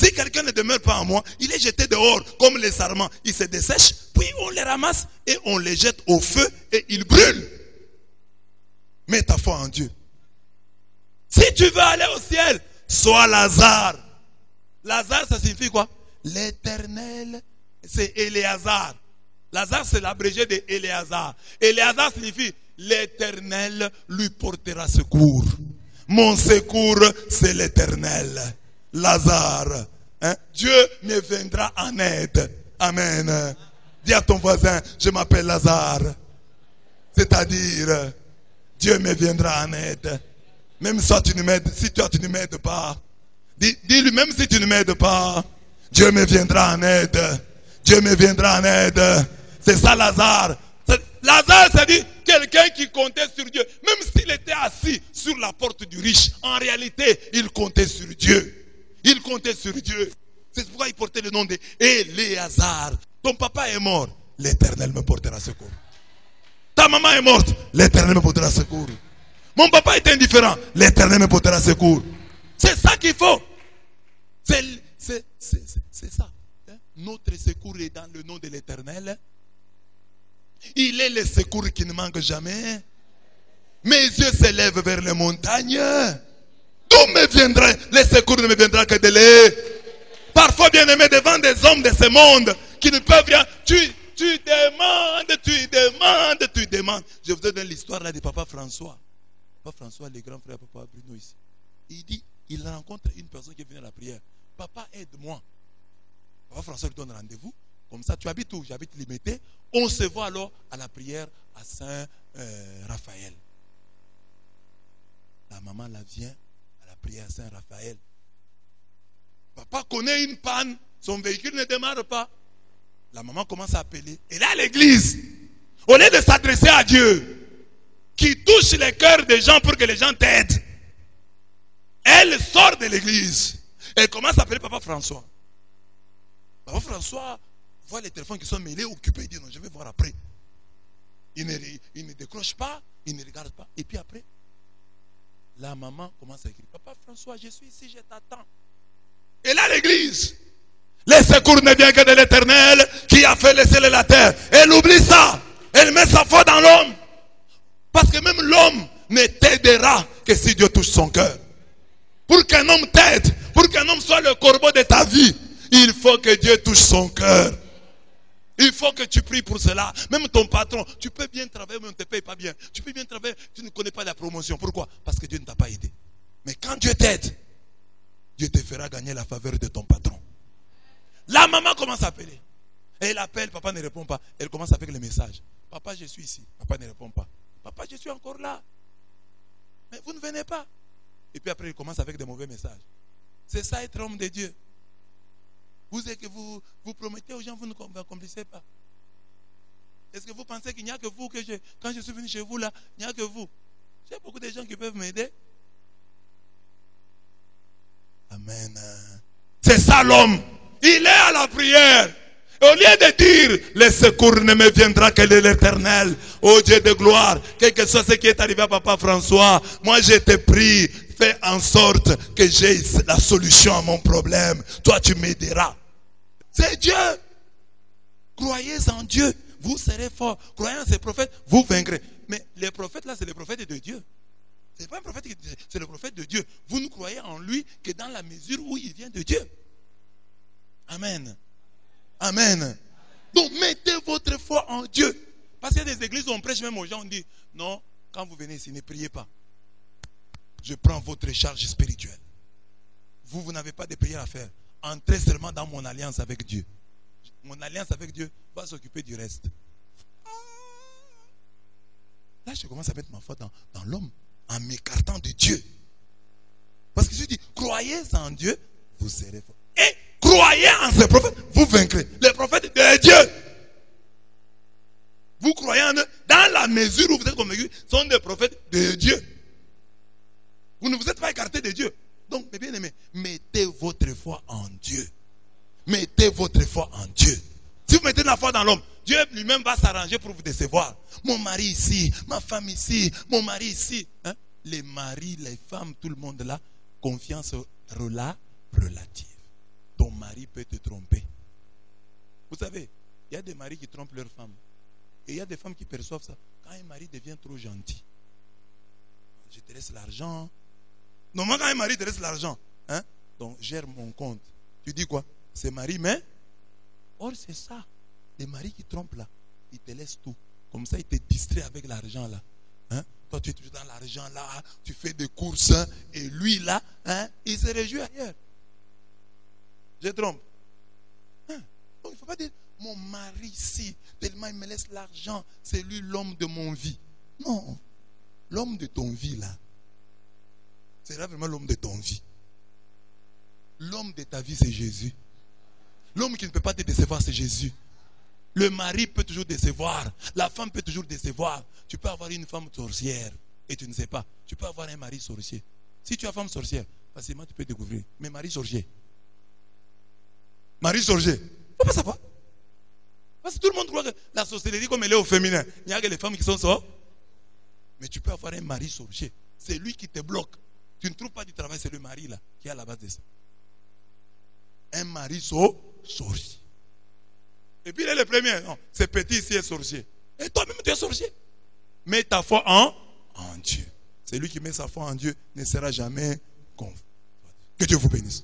Si quelqu'un ne demeure pas en moi, il est jeté dehors comme les sarments. Il se dessèche, puis on les ramasse et on les jette au feu et ils brûlent. Mets ta foi en Dieu. Si tu veux aller au ciel, sois Lazare. Lazare, ça signifie quoi? L'Éternel, c'est Éléazar. Lazare, c'est l'abrégé de Éléazar. Éléazar signifie l'Éternel lui portera secours. Mon secours, c'est l'Éternel. Lazare, hein? Dieu me viendra en aide. Amen. Dis à ton voisin, je m'appelle Lazare. C'est-à-dire, Dieu me viendra en aide. Même si tu ne m'aides pas. Dis-lui, même si tu ne m'aides pas, Dieu me viendra en aide. Dieu me viendra en aide. C'est ça Lazare. Lazare, c'est-à-dire quelqu'un qui comptait sur Dieu. Même s'il était assis sur la porte du riche, en réalité, il comptait sur Dieu. Il comptait sur Dieu. C'est pourquoi il portait le nom d'Éléazar. Ton papa est mort, l'Éternel me portera secours. Ta maman est morte, l'Éternel me portera secours. Mon papa est indifférent, l'Éternel me portera secours. C'est ça qu'il faut. C'est ça. Notre secours est dans le nom de l'Éternel. Il est le secours qui ne manque jamais. Mes yeux s'élèvent vers les montagnes. D'où me viendra? Le secours ne me viendra que de lui. Parfois, bien aimé, devant des hommes de ce monde qui ne peuvent rien, tu demandes. Je vous donne l'histoire là de Papa François. Papa François, le grand frère Papa Bruno ici. Il dit, il rencontre une personne qui est venue à la prière. Papa, aide-moi. Papa François lui donne rendez-vous. Comme ça, tu habites où? J'habite Limité. On se voit alors à la prière à Saint-Raphaël. La maman la vient à la prière à Saint-Raphaël. Papa connaît une panne. Son véhicule ne démarre pas. La maman commence à appeler. Et là, l'église, au lieu de s'adresser à Dieu, qui touche les cœurs des gens pour que les gens t'aident, elle sort de l'église. Elle commence à appeler Papa François. Papa François voit les téléphones qui sont mêlés, occupés. Il dit non, je vais voir après. Il ne décroche pas, il ne regarde pas. Et puis après, la maman commence à écrire. Papa François, je suis ici, je t'attends. Et là, l'église, les secours ne viennent que de l'Éternel qui a fait le ciel et la terre. Elle oublie ça. Elle met sa foi dans l'homme. Parce que même l'homme ne t'aidera que si Dieu touche son cœur. Pour qu'un homme t'aide, pour qu'un homme soit le corbeau de ta vie, il faut que Dieu touche son cœur. Il faut que tu pries pour cela. Même ton patron, tu peux bien travailler, mais on ne te paye pas bien. Tu peux bien travailler, tu ne connais pas la promotion. Pourquoi? Parce que Dieu ne t'a pas aidé. Mais quand Dieu t'aide, Dieu te fera gagner la faveur de ton patron. La maman commence à appeler. Elle appelle, papa ne répond pas. Elle commence avec le message. Papa, je suis ici. Papa ne répond pas. Papa, je suis encore là. Mais vous ne venez pas. Et puis après, il commence avec des mauvais messages. C'est ça être homme de Dieu. Vous promettez aux gens, vous ne accomplissez pas. Est-ce que vous pensez qu'il n'y a que vous quand je suis venu chez vous là, il n'y a que vous? J'ai beaucoup de gens qui peuvent m'aider. Amen. C'est ça l'homme. Il est à la prière. Et au lieu de dire, le secours ne me viendra que de l'Éternel. Oh Dieu de gloire, quel que soit ce qui est arrivé à Papa François, moi je te prie, fais en sorte que j'ai la solution à mon problème. Toi tu m'aideras. C'est Dieu. Croyez en Dieu, vous serez forts. Croyez en ces prophètes, vous vaincrez. Mais les prophètes là, c'est les prophètes de Dieu. C'est pas un prophète, c'est le prophète de Dieu. Vous ne croyez en lui que dans la mesure où il vient de Dieu. Amen. Amen. Donc mettez votre foi en Dieu. Parce qu'il y a des églises où on prêche même aux gens, on dit, non, quand vous venez ici, ne priez pas. Je prends votre charge spirituelle. Vous n'avez pas de prière à faire. Entrez seulement dans mon alliance avec Dieu. Mon alliance avec Dieu va s'occuper du reste. Là, je commence à mettre ma foi dans l'homme, en m'écartant de Dieu. Parce que je dis, croyez en Dieu, vous serez forts. Et croyez en ces prophètes, vous vaincrez. Les prophètes de Dieu. Vous croyez en eux, dans la mesure où vous êtes convaincus, sont des prophètes de Dieu. Vous ne vous êtes pas écartés de Dieu. Donc, mes bien-aimés, mettez votre foi en Dieu. Mettez votre foi en Dieu. Si vous mettez la foi dans l'homme, Dieu lui-même va s'arranger pour vous décevoir. Mon mari ici, ma femme ici, mon mari ici. Hein? Les maris, les femmes, tout le monde là, confiance relative. ton mari peut te tromper. Vous savez, il y a des maris qui trompent leurs femmes. Et il y a des femmes qui perçoivent ça. Quand un mari devient trop gentil, je te laisse l'argent. Non, moi quand un mari te laisse l'argent, hein, donc gère mon compte. Tu dis quoi? C'est mari, mais... Or c'est ça. Les maris qui trompent là, ils te laissent tout. Comme ça, ils te distraient avec l'argent là. Hein? Toi, tu es toujours dans l'argent là, tu fais des courses, hein, et lui là, hein, il se réjouit ailleurs. Je trompe. Hein? Donc il ne faut pas dire, mon mari ici, tellement il me laisse l'argent, c'est lui l'homme de mon vie. Non. L'homme de ton vie là, c'est là vraiment l'homme de ton vie. L'homme de ta vie, c'est Jésus. L'homme qui ne peut pas te décevoir, c'est Jésus. Le mari peut toujours décevoir. La femme peut toujours décevoir. Tu peux avoir une femme sorcière et tu ne sais pas. Tu peux avoir un mari sorcier. Si tu as femme sorcière, facilement tu peux découvrir. Mais mari sorcier. Mari sorcier. Il ne faut pas savoir. Parce que tout le monde croit que la sorcellerie, comme elle est au féminin, il n'y a que les femmes qui sont sorcières. Mais tu peux avoir un mari sorcier. C'est lui qui te bloque. Tu ne trouves pas du travail, c'est le mari là qui est à la base de ça. Un mari sorcier. Et puis il est le premier. Non, c'est petit ici est sorcier. Et toi-même tu es sorcier. Mets ta foi en Dieu. Celui qui met sa foi en Dieu ne sera jamais confus. Que Dieu vous bénisse.